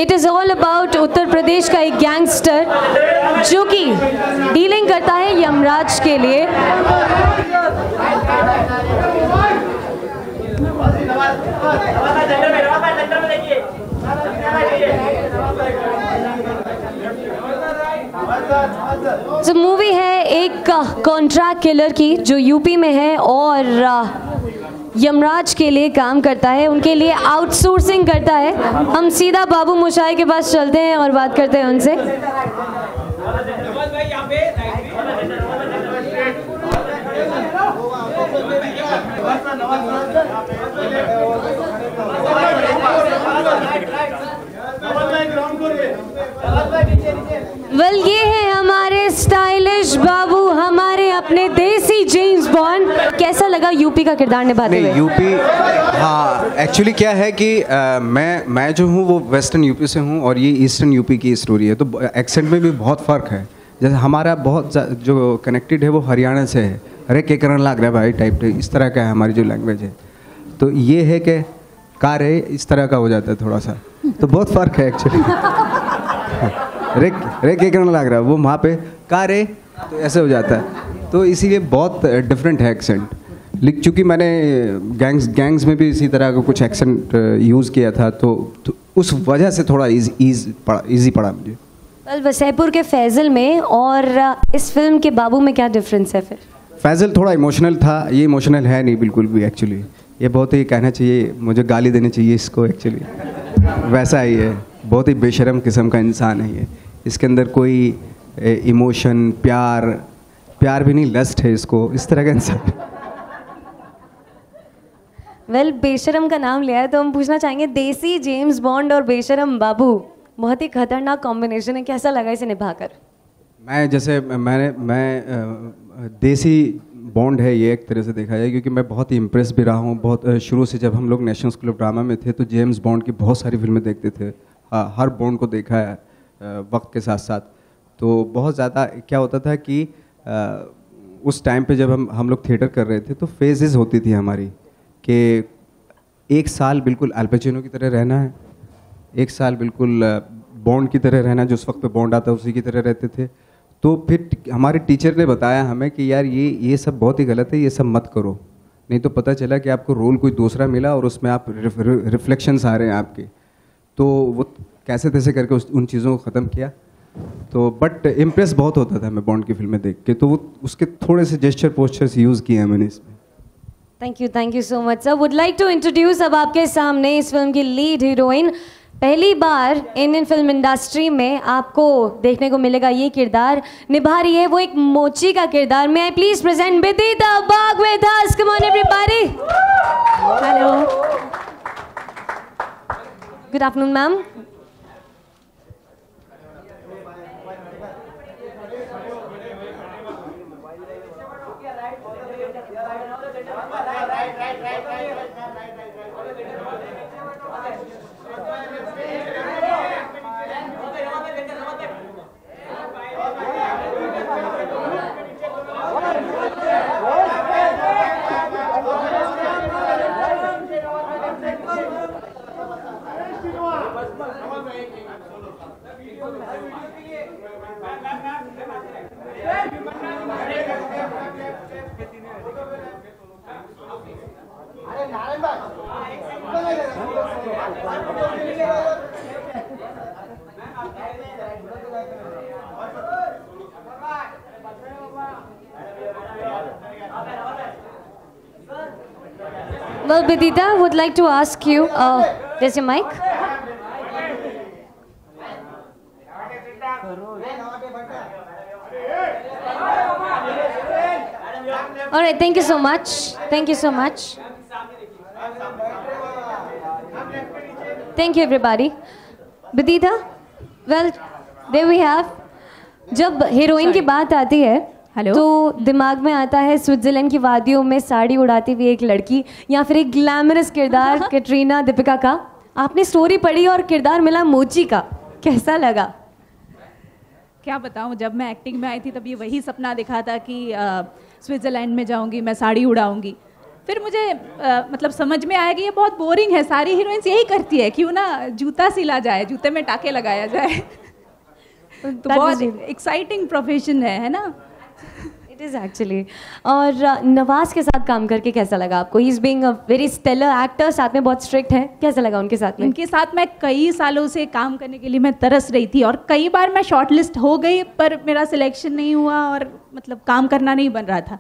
It is all about Uttar Pradesh का एक gangster जो कि डीलिंग करता है यमराज के लिए। जो मूवी है एक कॉन्ट्रैक्ट किलर की जो यूपी में है और यमराज के लिए काम करता है, उनके लिए आउटसोर्सिंग करता है। हम सीधा बाबू मोशाय के पास चलते हैं और बात करते हैं उनसे। वेल ये है हमारे स्टाइलिश बाबू, हमारे अपने देसी जेम्स बॉन्ड। कैसा लगा यूपी का किरदार निभाते हुए? यूपी, हाँ एक्चुअली क्या है कि मैं जो हूँ वो वेस्टर्न यूपी से हूँ और ये ईस्टर्न यूपी की स्टोरी है, तो एक्सेंट में भी बहुत फ़र्क है। जैसे हमारा बहुत जो कनेक्टेड है वो हरियाणा से है, अरे के करन लग रहा है भाई टाइप, इस तरह का है हमारी जो लैंग्वेज है। तो ये है कि कार है इस तरह का हो जाता है थोड़ा सा, तो बहुत फ़र्क है एक्चुअली। रे के करने लग रहा है वो वहाँ पे कार है तो ऐसे हो जाता है, तो इसीलिए बहुत डिफरेंट है एक्सेंट। लेकिन चूँकि मैंने गैंग्स में भी इसी तरह का कुछ एक्सेंट यूज़ किया था, तो उस वजह से थोड़ा ईजी पड़ा मुझे। वेल वसैपुर के फैजल में और इस फिल्म के बाबू में क्या डिफरेंस है फिर? फैजल थोड़ा इमोशनल था, ये इमोशनल है नहीं बिल्कुल भी एक्चुअली। ये बहुत ही कहना चाहिए, मुझे गाली देनी चाहिए इसको एक्चुअली, वैसा ही है, बहुत ही बेशर्म किस्म का इंसान है ये। इसके अंदर कोई इमोशन प्यार भी नहीं, लस्ट है इसको, इस तरह का इंसान। वेल बेशरम का नाम लिया है तो हम पूछना चाहेंगे, देसी जेम्स बॉन्ड और बेशरम बाबू बहुत ही खतरनाक कॉम्बिनेशन है, कैसा लगा इसे निभाकर? मैं देसी बॉन्ड है ये एक तरह से देखा जाए, क्योंकि मैं बहुत ही इम्प्रेस भी रहा हूँ। बहुत शुरू से जब हम लोग नेशनल स्कूल ऑफ ड्रामा में थे तो जेम्स बॉन्ड की बहुत सारी फिल्में देखते थे, हर बॉन्ड को देखा है वक्त के साथ साथ। तो बहुत ज़्यादा क्या होता था कि उस टाइम पे जब हम लोग थिएटर कर रहे थे तो फेजेस होती थी हमारी, कि एक साल बिल्कुल अल पचिनो की तरह रहना है, एक साल बिल्कुल बॉन्ड की तरह रहना, जो उस वक्त पे बॉन्ड आता है उसी की तरह रहते थे। तो फिर हमारे टीचर ने बताया हमें कि यार ये सब बहुत ही गलत है, ये सब मत करो, नहीं तो पता चला कि आपको रोल कोई दूसरा मिला और उसमें आप रिफ्लेक्शंस आ रहे हैं आपके। तो वो कैसे तैसे करके उन चीज़ों को ख़त्म किया। तो बट इम्प्रेस बहुत होता था मैं बॉन्ड की फिल्में देख के, तो वो उसके थोड़े से जेस्चर पोस्चर्स यूज़ किए हैं मैंने इसमें। Thank you so much sir. Would like to introduce अब आपके सामने इस फिल्म की लीड हीरोइन। पहली बार इंडियन फिल्म इंडस्ट्री में आपको देखने को मिलेगा ये किरदार निभा रही है, वो एक मोची का किरदार। May I please present Bidita Bag with us. Come on everybody. Hello, good afternoon ma'am. Well, Bidita, would like to ask you, there's your mic. All right, thank you so much. Thank you so much. Thank you everybody. Bidita, well, there we have. जब heroine की बात आती है तो दिमाग में आता है स्विट्जरलैंड की वादियों में साड़ी उड़ाती हुई एक लड़की, या फिर एक ग्लैमरस किरदार कैटरीना दीपिका का। आपने स्टोरी पढ़ी और किरदार मिला मोची का, कैसा लगा? क्या बताऊं, जब मैं एक्टिंग में आई थी तब ये वही सपना दिखा था कि स्विट्जरलैंड में जाऊंगी, मैं साड़ी उड़ाऊंगी। फिर मुझे मतलब समझ में आया कि ये बहुत बोरिंग है, सारी हीरोइंस यही करती है, क्यों ना जूता सिला जाए, जूते में टाके लगाया जाए। तो बहुत एक्साइटिंग प्रोफेशन है ना? It is actually. और नवाज के साथ काम करके कैसा लगा आपको? He is being a very stellar actor, साथ में बहुत स्ट्रिक्ट है, कैसा लगा उनके साथ में? उनके साथ मैं कई सालों से काम करने के लिए मैं तरस रही थी, और कई बार मैं शॉर्ट लिस्ट हो गई पर मेरा सिलेक्शन नहीं हुआ और मतलब काम करना नहीं बन रहा था।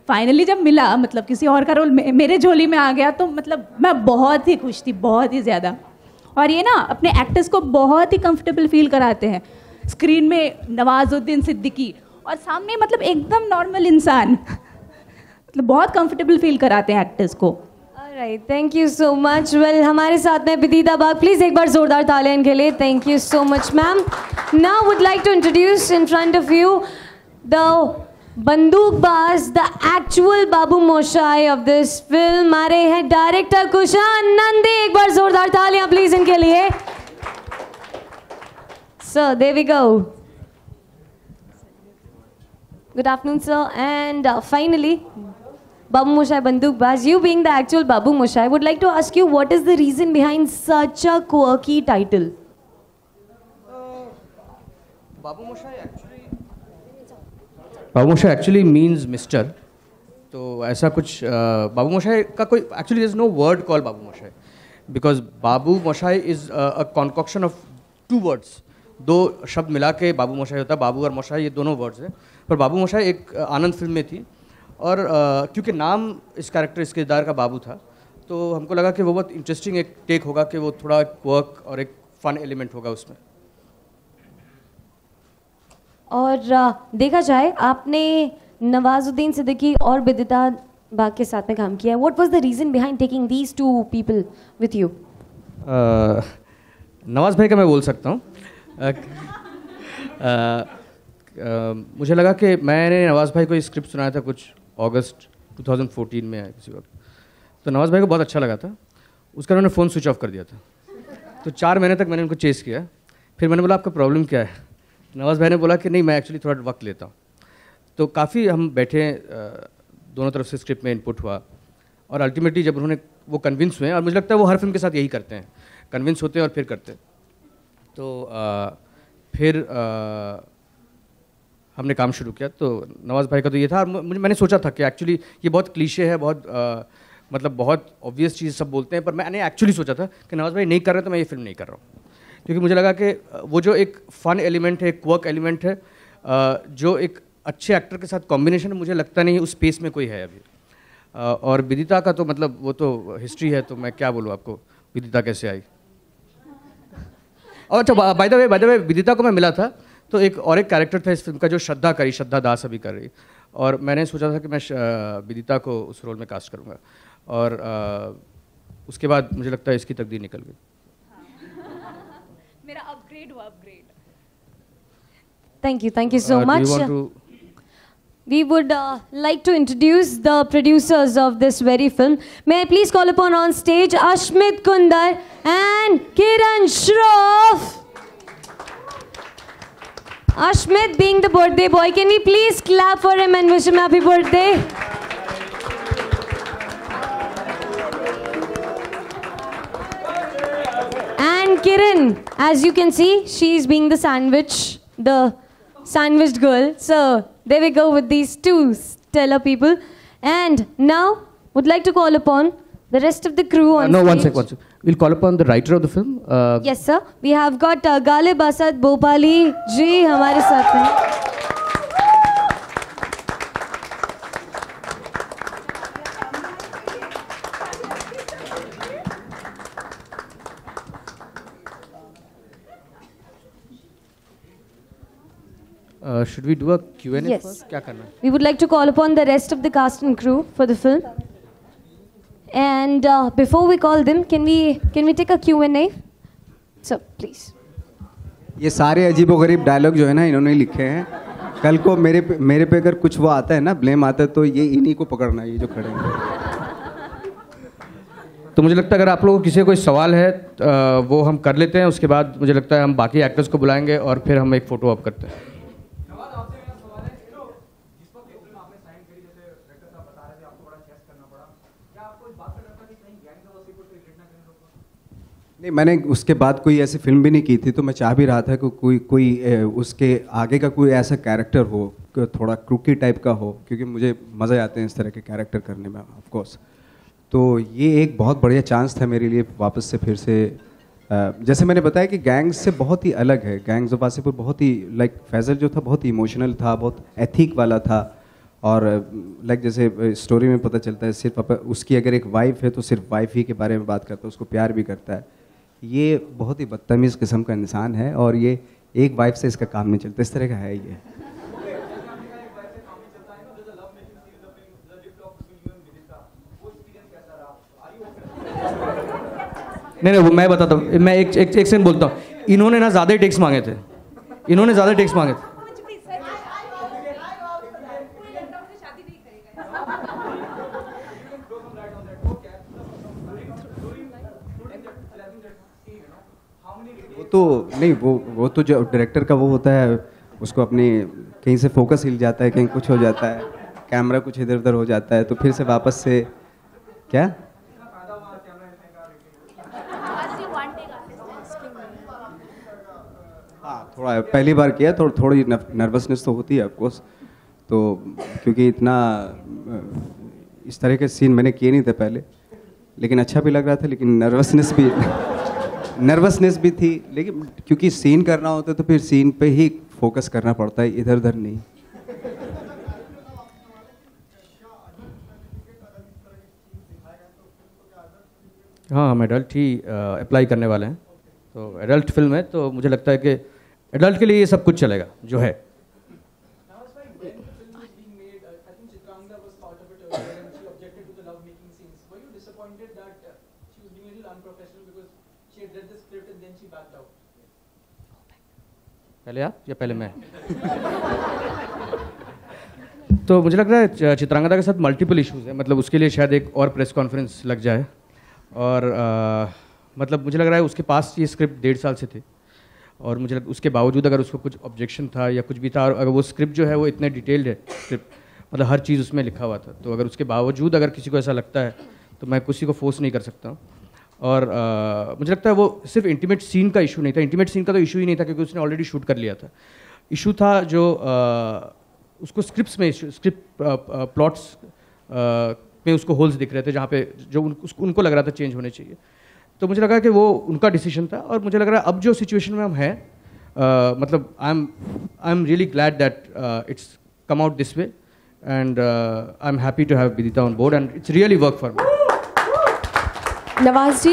फाइनली जब मिला, मतलब किसी और का रोल मेरे झोली में आ गया, तो मतलब मैं बहुत ही खुश थी, बहुत ही ज़्यादा। और ये ना अपने एक्टर्स को बहुत ही कंफर्टेबल फील कराते हैं। स्क्रीन में नवाजुद्दीन सिद्दीकी और सामने मतलब एकदम नॉर्मल इंसान, मतलब बहुत कंफर्टेबल फील कराते हैं एक्टर्स को। Alright, thank you so much. Well, हमारे साथ में विदिता बाग, प्लीज एक बार जोरदार तालियां इनके लिए। Thank you so much ma'am. Now would like to introduce in front of you the Bandookbaaz, the actual Babu Moshai of this film. आ रहे हैं डायरेक्टर कुशान नंदी, एक बार जोरदार तालियां प्लीज इनके लिए। Sir, there we go. Good afternoon, sir. And finally, Babu Moshai Bandukbaz, you being the actual Babu Moshai, would like to ask you what is the reason behind such a quirky title? Babu Moshai actually means Mister. तो ऐसा कुछ Babu Moshai का कोई actually there is no word called Babu Moshai because Babu Moshai is a concoction of two words. दो शब्द मिला के बाबू मोशाई होता है। बाबू और मोशाई ये दोनों वर्ड्स हैं, पर बाबू मोशाई एक आनंद फिल्म में थी और क्योंकि नाम इस कैरेक्टर, इस किरदार का बाबू था, तो हमको लगा कि वो बहुत इंटरेस्टिंग एक टेक होगा, कि वो थोड़ा क्वर्क और एक फन एलिमेंट होगा उसमें। और देखा जाए, आपने नवाजुद्दीन सिद्दीकी और विदिता बाग के साथ में काम किया है। What was the reason behind taking these two people with you? Nawaz भाई का मैं बोल सकता हूँ। मुझे लगा कि मैंने नवाज़ भाई को स्क्रिप्ट सुनाया था कुछ अगस्त 2014 में आया किसी वक्त, तो नवाज़ भाई को बहुत अच्छा लगा था। उसका उन्होंने फ़ोन स्विच ऑफ कर दिया था, तो 4 महीने तक मैंने उनको चेस किया। फिर मैंने बोला आपका प्रॉब्लम क्या है? नवाज़ भाई ने बोला कि नहीं, मैं एक्चुअली थोड़ा वक्त लेता हूँ। तो काफ़ी हम बैठे, दोनों तरफ से स्क्रिप्ट में इनपुट हुआ और अल्टीमेटली जब उन्होंने वो कन्विंस हुए, और मुझे लगता है वो हर फिल्म के साथ यही करते हैं, कन्विंस होते हैं और फिर करते हैं। तो फिर हमने काम शुरू किया। तो नवाज़ भाई का तो ये था, और मैंने सोचा था कि एक्चुअली ये बहुत क्लीशे है, बहुत मतलब बहुत ऑब्वियस चीज़ सब बोलते हैं, पर मैंने एक्चुअली सोचा था कि नवाज़ भाई नहीं कर रहे तो मैं ये फिल्म नहीं कर रहा हूँ, क्योंकि मुझे लगा कि वो जो एक फ़न एलिमेंट है, क्वर्क एलिमेंट है, जो एक अच्छे एक्टर के साथ कॉम्बिनेशन है, मुझे लगता नहीं उस स्पेस में कोई है अभी। और विदिता का तो मतलब वो तो हिस्ट्री है, तो मैं क्या बोलूँ आपको विदिता कैसे आई। और अच्छा, बाय द वे विदिता को मैं मिला था तो एक कैरेक्टर था इस फिल्म का जो श्रद्धा दास अभी कर रही, और मैंने सोचा था कि मैं विदिता को उस रोल में कास्ट करूँगा, और उसके बाद मुझे लगता है इसकी तकदीर निकल गई। मेरा अपग्रेड हुआ, upgrade. Thank you so much. We would like to introduce the producers of this very film. May I please call upon on stage Ashmit Kundar and Kiran Shroff. Ashmit being the birthday boy, can we please clap for him and wish him happy birthday? And Kiran, as you can see, she's being the sandwiched girl. So there we go with these two stellar people. And now would like to call upon the rest of the crew on no, stage. one sec. We'll call upon the writer of the film. Yes, sir. We have got Ghalib Asad Bhopali ji हमारे साथ में. Should we do a Q&A Yes. first? क्या करना है? We would like to call upon the rest of the cast and crew for the film. And before we call them, can we take a Q&A? So, please. ये सारे अजीबोगरीब dialogue जो है ना इन्होंने लिखे हैं। कल को मेरे पे अगर कुछ वो आता है ना, ब्लेम आता है, तो ये इन्हीं को पकड़ना है, ये जो खड़े हैं। तो मुझे लगता है अगर आप लोगों को किसी को कोई सवाल है वो हम कर लेते हैं, उसके बाद मुझे लगता है हम बाकी एक्टर्स को बुलाएंगे और फिर हम एक फ़ोटो अप करते हैं। नहीं, मैंने उसके बाद कोई ऐसी फिल्म भी नहीं की थी, तो मैं चाह भी रहा था कि कोई उसके आगे का कोई ऐसा कैरेक्टर हो, थोड़ा क्रूकी टाइप का हो, क्योंकि मुझे मज़े आते हैं इस तरह के कैरेक्टर करने में ऑफ कोर्स। तो ये एक बहुत बढ़िया चांस था मेरे लिए वापस से फिर से, जैसे मैंने बताया कि गैंग्स से बहुत ही अलग है। गैंग्स ऑफ वासेपुर बहुत ही लाइक फैजल जो था बहुत ही इमोशनल था, बहुत एथिक वाला था, और लाइक जैसे स्टोरी में पता चलता है सिर्फ उसकी अगर एक वाइफ है तो सिर्फ वाइफ ही के बारे में बात करता है, उसको प्यार भी करता है। ये बहुत ही बदतमीज़ किस्म का इंसान है और ये एक वाइफ से इसका काम नहीं चलता, इस तरह का है ये। नहीं, वो मैं बताता हूँ, मैं एक सेकंड बोलता हूँ। इन्होंने ना ज़्यादा टेक्स मांगे थे, वो तो नहीं, वो तो जो डायरेक्टर का वो होता है, उसको अपनी कहीं से फोकस हिल जाता है, कहीं कुछ हो जाता है, कैमरा कुछ इधर उधर हो जाता है, तो फिर से वापस से क्या हाँ, थोड़ा पहली बार किया तो थोड़ी नर्वसनेस तो होती है ऑफकोर्स, तो क्योंकि इतना इस तरह के सीन मैंने किए नहीं थे पहले, लेकिन अच्छा भी लग रहा था, लेकिन नर्वसनेस भी थी, लेकिन क्योंकि सीन करना होता है तो फिर सीन पे ही फोकस करना पड़ता है, इधर उधर नहीं। हाँ, हम एडल्ट ही अप्लाई करने वाले हैं, तो एडल्ट फिल्म है, तो मुझे लगता है कि एडल्ट के लिए ये सब कुछ चलेगा जो है। पहले आप या पहले मैं? तो मुझे लग रहा है चित्रांगदा के साथ मल्टीपल इश्यूज है, मतलब उसके लिए शायद एक और प्रेस कॉन्फ्रेंस लग जाए, और मतलब मुझे लग रहा है उसके पास ये स्क्रिप्ट 1.5 साल से थे, और मुझे उसके बावजूद अगर उसको कुछ ऑब्जेक्शन था या कुछ भी था, और अगर वो स्क्रिप्ट जो है वो इतने डिटेल्ड है स्क्रिप्ट, मतलब हर चीज़ उसमें लिखा हुआ था, तो अगर उसके बावजूद अगर किसी को ऐसा लगता है तो मैं किसी को फोर्स नहीं कर सकता हूँ। और मुझे लगता है वो सिर्फ इंटीमेट सीन का इशू नहीं था, इंटीमेट सीन का तो इशू ही नहीं था क्योंकि उसने ऑलरेडी शूट कर लिया था। इशू था जो उसको स्क्रिप्ट्स में, स्क्रिप्ट प्लॉट्स में उसको होल्स दिख रहे थे जहाँ पे जो उनको लग रहा था चेंज होने चाहिए। तो मुझे लगा कि वो उनका डिसीजन था, और मुझे लग रहा है अब जो सिचुएशन में हम हैं, मतलब I am really glad that it's come out this way, and I am happy to have Vidita on board, and it's really work for me. Nawaz ji,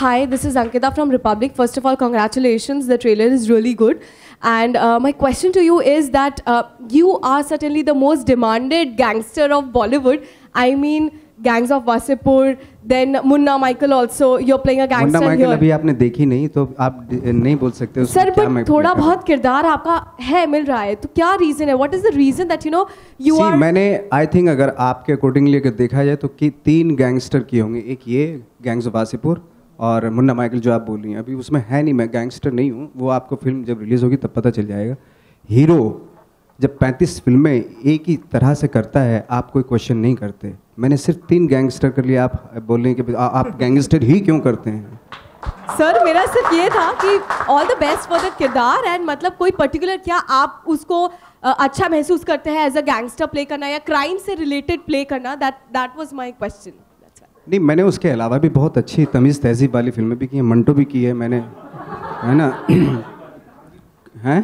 hi, this is Ankita from Republic. First of all, congratulations, the trailer is really good. And my question to you is that you are certainly the most demanded gangster of Bollywood. I mean, Gangs of Wasseypur, then Munna Michael also, you're playing a gangster Munna here. Michael अभी आपने देखी नहीं तो आप नहीं बोल सकते उसमें सर, क्या पर मैं थोड़ा क्या बहुत किरदार आपका है, मिल रहा है, तो क्या रीजन है? What is the reason that you know you are? मैंने आई थिंक अगर आपके अकॉर्डिंगली अगर देखा जाए तो कि 3 गैंगस्टर किए होंगे, एक ये गैंग्स ऑफ वासेपुर और मुन्ना माइकल जो आप बोल रही हैं, अभी उसमें है नहीं, मैं गैंगस्टर नहीं हूँ, वो आपको फिल्म जब रिलीज होगी तब पता चल जाएगा। हीरो जब 35 फिल्में एक ही तरह से करता है, आप कोई क्वेश्चन नहीं करते। मैंने सिर्फ 3 गैंगस्टर कर लिया, आप बोल रहे हैं कि आप गैंगस्टर ही क्यों करते हैं? सर, मेरा सिर्फ ये था कि all the best for the किरदार, एंड मतलब कोई पर्टिकुलर क्या आप उसको अच्छा महसूस करते हैं एज अ गैंगस्टर प्ले करना या क्राइम से रिलेटेड प्ले करना? That was my question. नहीं, मैंने उसके अलावा भी बहुत अच्छी तमीज़ तहजीब वाली फिल्में भी की हैं, मंटो भी की है मैंने, है ना, हैं,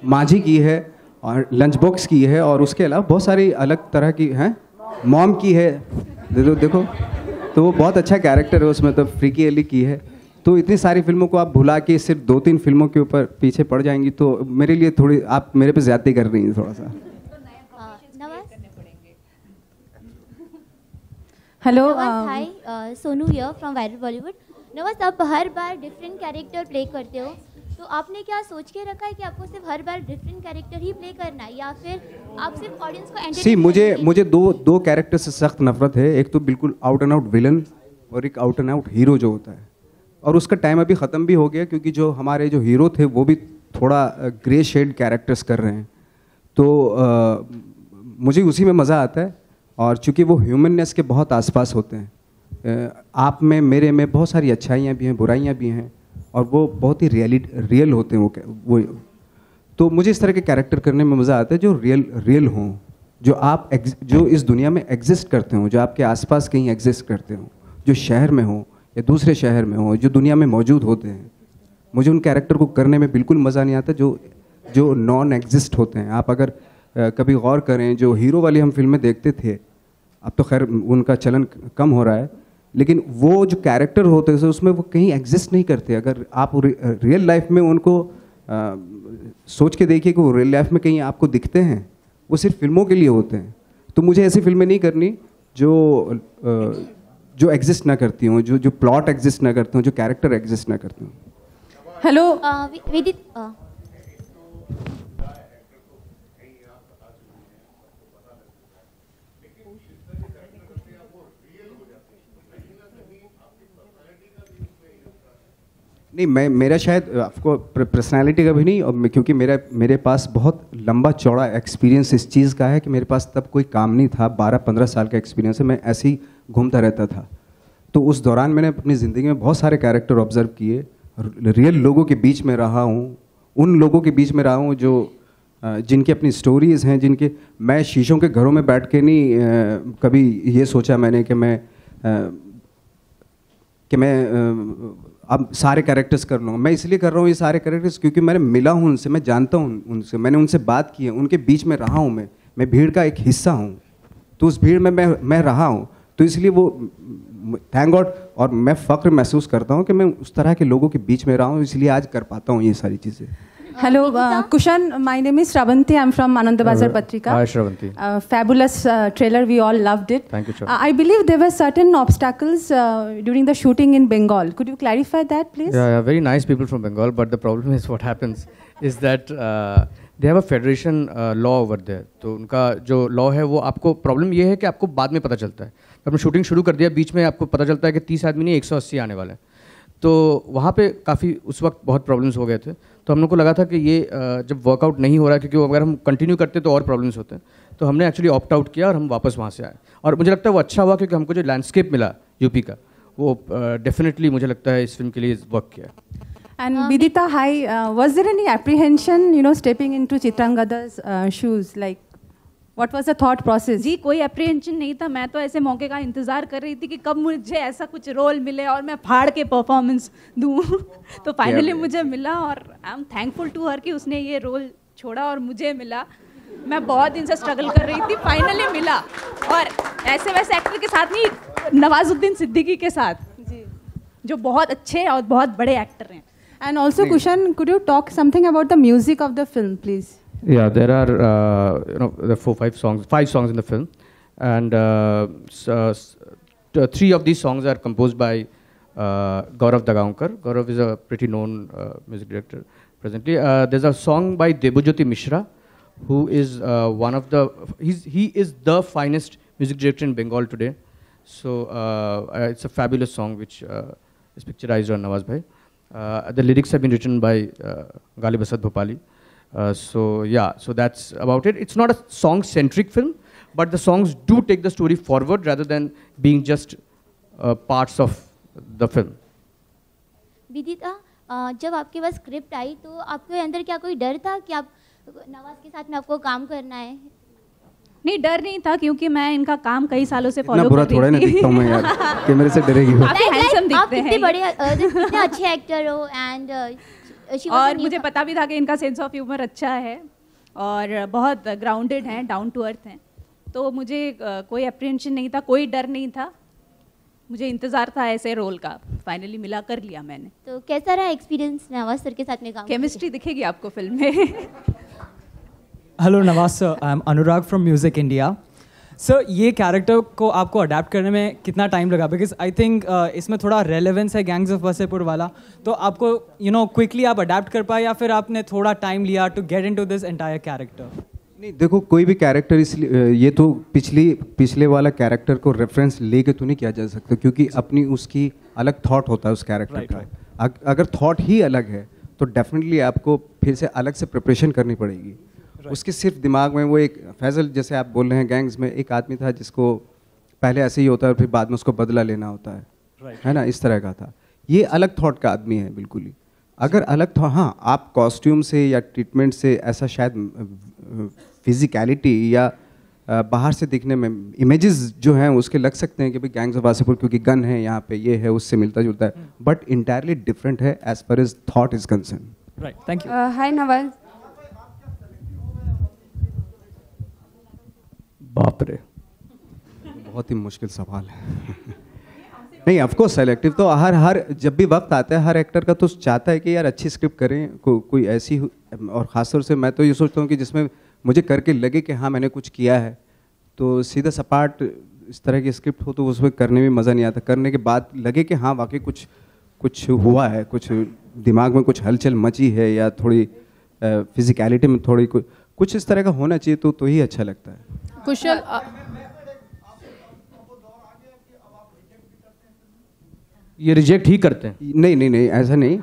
माझी की है और लंच बॉक्स की है, और उसके अलावा बहुत सारी अलग तरह की हैं, मॉम की है, देखो तो वो बहुत अच्छा कैरेक्टर है उसमें, तो फ्रीकी अली की है। तो इतनी सारी फिल्मों को आप भुला के सिर्फ 2-3 फिल्मों के ऊपर पीछे पड़ जाएंगी तो मेरे लिए थोड़ी आप मेरे पे ज़्यादती कर रही हैं थोड़ा सा। Hello, hi, Sonu here from viral Bollywood. Nawaz, आप हर बार डिफरेंट कैरेक्टर प्ले करते हो, तो आपने क्या सोच के रखा है कि आपको सिर्फ हर बार डिफरेंट कैरेक्टर ही प्ले करना है, या फिर आप सिर्फ ऑडियंस को एंटरटेन? मुझे दो कैरेक्टर से सख्त नफरत है। एक तो बिल्कुल आउट एंड आउट विलन और एक आउट एंड आउट हीरो जो होता है, और उसका टाइम अभी ख़त्म भी हो गया क्योंकि जो हमारे जो हीरो थे वो भी थोड़ा ग्रे शेड कैरेक्टर्स कर रहे हैं, तो मुझे उसी में मज़ा आता है। और चूँकि वो ह्यूमननेस के बहुत आसपास होते हैं आप में, मेरे में बहुत सारी अच्छाइयाँ भी हैं, बुराइयाँ भी हैं, और वो बहुत ही रियल होते हैं वो। तो मुझे इस तरह के कैरेक्टर करने में मज़ा आता है जो रियल हों, जो इस दुनिया में एग्जिस्ट करते हों, जो आपके आसपास कहीं एग्जिस्ट करते हों, जो शहर में हो या दूसरे शहर में हो, जो दुनिया में मौजूद होते हैं। मुझे उन कैरेक्टर को करने में बिल्कुल मज़ा नहीं आता जो नॉन एग्जिस्ट होते हैं। आप अगर कभी गौर करें, जो हीरो वाली हम फिल्में देखते थे, अब तो खैर उनका चलन कम हो रहा है, लेकिन वो जो कैरेक्टर होते थे उसमें वो कहीं एग्जिस्ट नहीं करते। अगर आप रियल लाइफ में उनको सोच के देखिए कि वो रियल लाइफ में कहीं आपको दिखते हैं, वो सिर्फ फिल्मों के लिए होते हैं। तो मुझे ऐसी फिल्में नहीं करनी जो एग्जिस्ट ना करती हों, जो प्लॉट एग्जिस्ट ना करते हों, जो कैरेक्टर एग्जिस्ट ना करते हों। हेलो नहीं, मेरा शायद आपको पर्सनालिटी का भी नहीं, और क्योंकि मेरे पास बहुत लंबा चौड़ा एक्सपीरियंस इस चीज़ का है कि मेरे पास तब कोई काम नहीं था, 12-15 साल का एक्सपीरियंस है, मैं ऐसे ही घूमता रहता था। तो उस दौरान मैंने अपनी ज़िंदगी में बहुत सारे कैरेक्टर ऑब्जर्व किए, रियल लोगों के बीच में रहा हूँ, उन लोगों के बीच में रहा हूँ जो जिनकी अपनी स्टोरीज़ हैं, जिनके मैं शीशों के घरों में बैठ के नहीं कभी ये सोचा मैंने कि मैं अब सारे कैरेक्टर्स कर लूँगा। मैं इसलिए कर रहा हूँ ये सारे कैरेक्टर्स क्योंकि मैंने मिला हूँ उनसे, मैं जानता हूँ उनसे, मैंने उनसे बात की है, उनके बीच में रहा हूँ, मैं भीड़ का एक हिस्सा हूँ। तो उस भीड़ में मैं रहा हूँ, तो इसलिए वो थैंक गॉड, और मैं फ़ख्र महसूस करता हूँ कि मैं उस तरह के लोगों के बीच में रहा हूँ, इसलिए आज कर पाता हूँ ये सारी चीज़ें। Hello, Kushan. My name is Shravanti. I'm from Anandabazar Patrika. Hi, Shravanti. Fabulous trailer. We all loved it. Thank you, sir. I believe there were certain obstacles during the shooting in Bengal. Could you clarify that, please? Yeah, very nice people from Bengal, but the problem is what happens is that they have a federation law over there. तो उनका जो law है वो आपको problem ये है कि आपको बाद में पता चलता है। आपने शूटिंग शुरू कर दिया, बीच में आपको पता चलता है कि 30 आदमी नहीं 180 आने वाले हैं। तो वहाँ पे काफ़ी उस वक्त बहुत प्रॉब्लम्स हो गए थे। तो हम लोग को लगा था कि ये जब वर्कआउट नहीं हो रहा है, क्योंकि अगर हम कंटिन्यू करते तो और प्रॉब्लम्स होते हैं, तो हमने एक्चुअली ऑप्ट आउट किया और हम वापस वहाँ से आए। और मुझे लगता है वो अच्छा हुआ, क्योंकि हमको जो लैंडस्केप मिला यूपी का, वो डेफिनेटली मुझे लगता है इस फिल्म के लिए वर्क किया। And Vidita, hi. Was there any apprehension, stepping into Chitrangada's shoes? Like, what was the thought process? जी कोई अप्रीहेंशन नहीं था। मैं तो ऐसे मौके का इंतज़ार कर रही थी कि कब मुझे ऐसा कुछ रोल मिले और मैं फाड़ के परफॉर्मेंस दूँ। तो फाइनली मुझे मिला, और I am thankful to her कि उसने ये रोल छोड़ा और मुझे मिला। मैं बहुत दिन से स्ट्रगल कर रही थी, फाइनली मिला, और ऐसे वैसे एक्टर के साथ नहीं, नवाजुद्दीन सिद्दीकी के साथ, जो बहुत अच्छे और बहुत बड़े एक्टर हैं। And also, Kushan, could you talk something about the music of the film, please? Yeah, there are there are 5 songs in the film, and 3 of these songs are composed by Gaurav Dagaonkar. Gaurav is a pretty known music director presently. There's a song by Debojyoti Mishra, who is one of the he is the finest music director in Bengal today. So it's a fabulous song which is picturized on Nawaz Bhai. The lyrics have been written by Ghalib Asad Bhopali. So that's about it. It's not a song-centric film, but the songs do take the story forward rather than being just parts of the film. विदिता, जब आपके पास script I तो आपके अंदर क्या कोई डर था कि आप नवाज के साथ में आपको काम करना है? नहीं, डर नहीं था, क्योंकि मैं इनका काम कई सालों से फॉलो कर रही थी। थोड़ा ना दिखता हूँ मैं यार, कैमरे से डरेगी वो। काफी हैंडसम दिखते हैं। कितने बड़े, कितने अच्छे एक्टर हो, एंड और मुझे पता भी था कि इनका सेंस ऑफ ह्यूमर अच्छा है और बहुत ग्राउंडेड हैं, डाउन टू अर्थ हैं। तो मुझे कोई अप्रीहेंशन नहीं था, कोई डर नहीं था, मुझे इंतजार था ऐसे रोल का। फाइनली मिला, कर लिया मैंने। तो कैसा रहा एक्सपीरियंस नवाज सर के साथ में काम? केमिस्ट्री दिखेगी आपको फिल्म में। Hello Nawaz sir, I am Anurag from music India. Sir, ये कैरेक्टर को आपको अडेप्ट करने में कितना टाइम लगा? बिकॉज आई थिंक इसमें थोड़ा रेलेवेंस है गैंग्स ऑफ वसेपुर वाला, तो आपको क्विकली आप अडेप्ट कर पाए या फिर आपने थोड़ा टाइम लिया to get into this entire character? नहीं, देखो, कोई भी कैरेक्टर इसलिए ये तो पिछले वाला कैरेक्टर को रेफरेंस लेके तो नहीं किया जा सकता, क्योंकि अपनी उसकी अलग थॉट होता है उस कैरेक्टर का। अगर थॉट ही अलग है तो डेफिनेटली आपको फिर से अलग से प्रिपरेशन करनी पड़ेगी। उसके सिर्फ दिमाग में वो एक फैजल, जैसे आप बोल रहे हैं, गैंग्स में एक आदमी था जिसको पहले ऐसे ही होता है और फिर बाद में उसको बदला लेना होता है, है ना, इस तरह का था। ये अलग थॉट का आदमी है बिल्कुल ही। अगर अलग था, हाँ, आप कॉस्ट्यूम से या ट्रीटमेंट से ऐसा शायद फिजिकलिटी या बाहर से दिखने में इमेजेस जो हैं उसके लग सकते हैं कि भाई गैंग्स ऑफ वासेपुर क्योंकि गन है यहाँ पे, ये है, उससे मिलता जुलता है, बट इंटायरली डिफरेंट है as far as thought is concern. Right, thank you. Hi Nawaz. बाप रे, बहुत ही मुश्किल सवाल है। नहीं, ऑफ कोर्स सेलेक्टिव तो हर जब भी वक्त आता है हर एक्टर का तो चाहता है कि यार अच्छी स्क्रिप्ट करें, कोई ऐसी, और ख़ासतौर से मैं तो ये सोचता हूँ कि जिसमें मुझे करके लगे कि हाँ मैंने कुछ किया है। तो सीधा सपाट इस तरह की स्क्रिप्ट हो तो उसमें करने में मज़ा नहीं आता। करने के बाद लगे कि हाँ वाकई कुछ हुआ है, कुछ दिमाग में कुछ हलचल मची है या थोड़ी फिजिकलिटी में थोड़ी कुछ इस तरह का होना चाहिए तो ही अच्छा लगता है। कुशल, ये रिजेक्ट ही करते हैं? नहीं, ऐसा नहीं।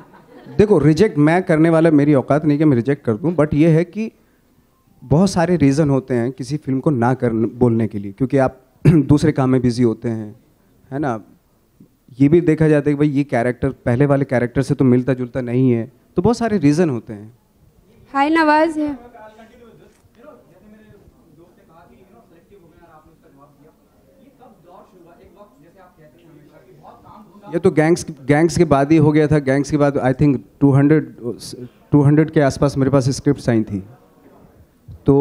देखो, रिजेक्ट मैं करने वाला, मेरी औकात नहीं कि मैं रिजेक्ट कर दूं, बट ये है कि बहुत सारे रीज़न होते हैं किसी फिल्म को ना कर बोलने के लिए, क्योंकि आप दूसरे काम में बिजी होते हैं, है ना। ये भी देखा जाता है कि भाई ये कैरेक्टर पहले वाले कैरेक्टर से तो मिलता जुलता नहीं है, तो बहुत सारे रीज़न होते हैं। हाय नवाज है। ये तो गैंग्स के बाद ही हो गया था। गैंग्स के बाद आई थिंक 200 के आसपास मेरे पास स्क्रिप्ट साइन थी। तो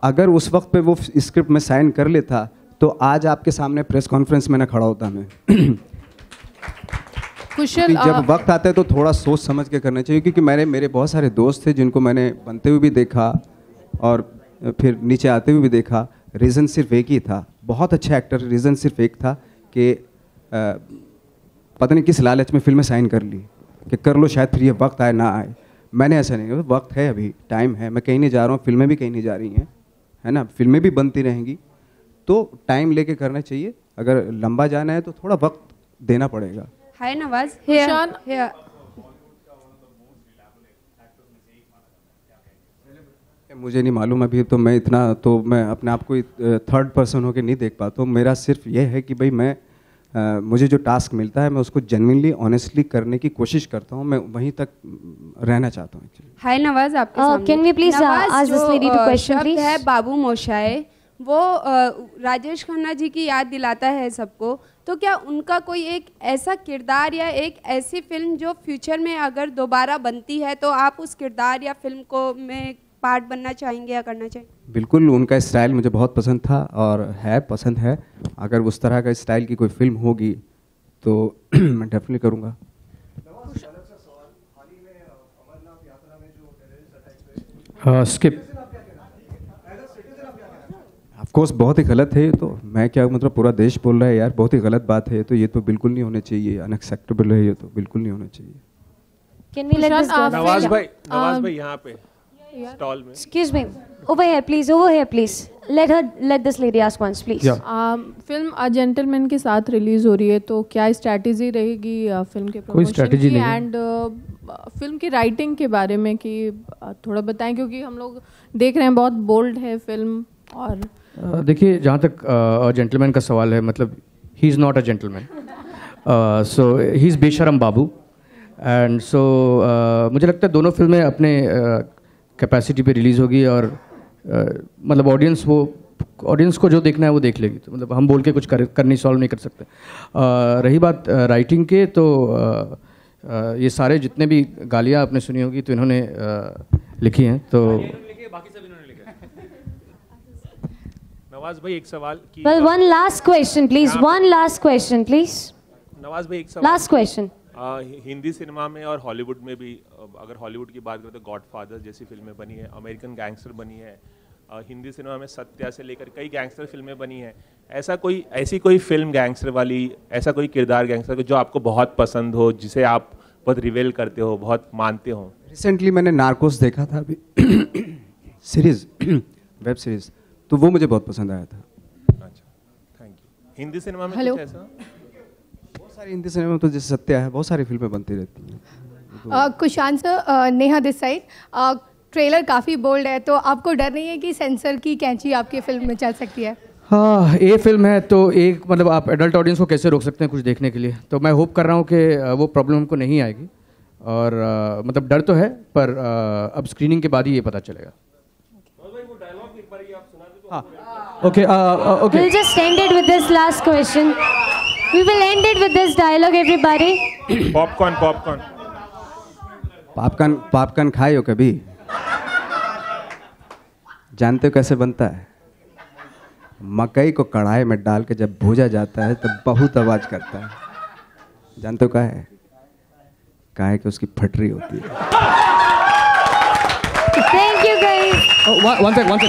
अगर उस वक्त पे वो स्क्रिप्ट में साइन कर लेता तो आज आपके सामने प्रेस कॉन्फ्रेंस में ना खड़ा होता मैं। कुशल, जब वक्त आता है तो थोड़ा सोच समझ के करना चाहिए, क्योंकि मेरे बहुत सारे दोस्त थे जिनको मैंने बनते हुए भी देखा और फिर नीचे आते हुए भी देखा। रीज़न सिर्फ एक ही था, बहुत अच्छा एक्टर, रीज़न सिर्फ एक था कि पता नहीं किस लालच में फिल्में साइन कर ली कि कर लो, शायद फिर ये वक्त आए ना आए। मैंने ऐसा नहीं, वक्त है, अभी टाइम है, मैं कहीं नहीं जा रहा हूँ, फिल्में भी कहीं नहीं जा रही हैं, है ना, फिल्में भी बनती रहेंगी, तो टाइम लेके करना चाहिए। अगर लंबा जाना है तो थोड़ा वक्त देना पड़ेगा। हाय नवाज। मुझे नहीं मालूम अभी, तो मैं इतना तो मैं अपने आप को थर्ड पर्सन होके नहीं देख पाता हूँ। मेरा सिर्फ ये है कि भाई मैं मुझे जो टास्क मिलता है मैं उसको जेन्युइनली ऑनेस्टली करने की कोशिश करता हूँ, मैं वहीं तक रहना चाहता हूँ। हाय नवाज, आपके सामने can we please ask this lady two question please. है बाबू मोशाय, वो राजेश खन्ना जी की याद दिलाता है सबको, तो क्या उनका कोई एक ऐसा किरदार या एक ऐसी फिल्म जो फ्यूचर में अगर दोबारा बनती है तो आप उस किरदार या फिल्म को में पार्ट बनना चाहेंगे या करना चाहेंगे? बिल्कुल, उनका स्टाइल मुझे बहुत पसंद था और है पसंद है। अगर उस तरह का स्टाइल की कोई फिल्म होगी तो मैं डेफिनेटली करूँगा। स्किप ऑफ कोर्स बहुत ही गलत है ये तो। मैं क्या, मतलब पूरा देश बोल रहा है यार, बहुत ही गलत बात है, तो ये तो बिल्कुल नहीं होना चाहिए, अनएक्सेप्टेबल है, ये तो बिल्कुल नहीं होना चाहिए। Can we let this go? Nawaz भाई यहाँ पे स्टॉल में। Excuse me. Over here, please. Let this lady ask once, please. Film a gentleman के साथ रिलीज हो रही है, तो क्या स्ट्रैटेजी रहेगी फिल्म के प्रमोशन strategy की? नहीं है। एंड फिल्म की राइटिंग के बारे में कि थोड़ा बताएं, क्योंकि हम लोग देख रहे हैं बहुत बोल्ड है फिल्म। और देखिए, जहाँ तक जेंटलमैन का सवाल है, मतलब he is not a gentleman, so he is बेशरम बाबू। एंड सो मुझे लगता है दोनों फिल्में अपने कैपेसिटी पे रिलीज़ होगी और मतलब ऑडियंस को जो देखना है वो देख लेगी। तो मतलब हम बोल के कुछ कर नहीं, सॉल्व नहीं कर सकते। रही बात राइटिंग के, तो ये सारे जितने भी गालियाँ आपने सुनी होगी तो इन्होंने लिखी हैं। तो नवाज भाई एक सवाल की। Well, one last question, please. Nawaz भाई एक सवाल। Last question. हिंदी सिनेमा में और हॉलीवुड में भी, अगर हॉलीवुड की बात करें तो गॉडफादर जैसी फिल्में बनी है, अमेरिकन गैंगस्टर बनी है, हिंदी सिनेमा में सत्या से लेकर कई गैंगस्टर फिल्में बनी हैं। ऐसी कोई फिल्म गैंगस्टर वाली, ऐसा कोई किरदार गैंगस्टर जो आपको बहुत पसंद हो, जिसे आप बहुत रिवेल करते हो, बहुत मानते हो? रिसेंटली मैंने नार्कोस देखा था अभी सीरीज, वेब सीरीज, तो वो मुझे बहुत पसंद आया था। अच्छा, थैंक यू। हिंदी सिनेमा में कुछ ऐसा? बहुत सारी हिंदी सिनेमा में तो जैसे सत्या है, बहुत सारी फिल्में बनती रहती हैं। Kushant sir, Neha this side, trailer काफ़ी बोल्ड है, तो आपको डर नहीं है कि सेंसर की कैंची आपकी फिल्म में चल सकती है? हाँ, ये फिल्म है तो एक मतलब आप एडल्ट ऑडियंस को कैसे रोक सकते हैं कुछ देखने के लिए, तो मैं होप कर रहा हूँ कि वो प्रॉब्लम हमको नहीं आएगी। और मतलब डर तो है पर अब स्क्रीनिंग के बाद ही ये पता चलेगा। हाँ, okay okay. We'll just end it with this last question. We will end it with this dialogue, everybody. Popcorn popcorn खाए हो कभी? जानते हो कैसे बनता है? मकई को कढ़ाई में डाल के जब भूजा जाता है तो बहुत आवाज करता है। जानते हो क्या है कि उसकी फटरी होती है। Thank you guys. One second.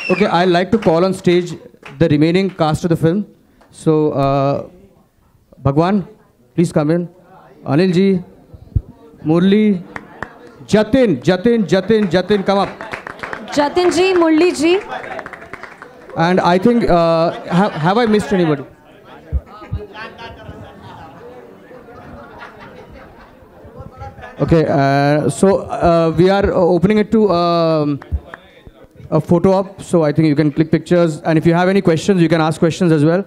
Okay, I'd like to call on stage the remaining cast of the film. So, Bhagwan, please come in. Anil ji, Murli, Jatin, come up. Jatin ji, Murli ji. And I think, have I missed anybody? Okay, so we are opening it to a photo op. So I think you can click pictures. And if you have any questions, you can ask questions as well.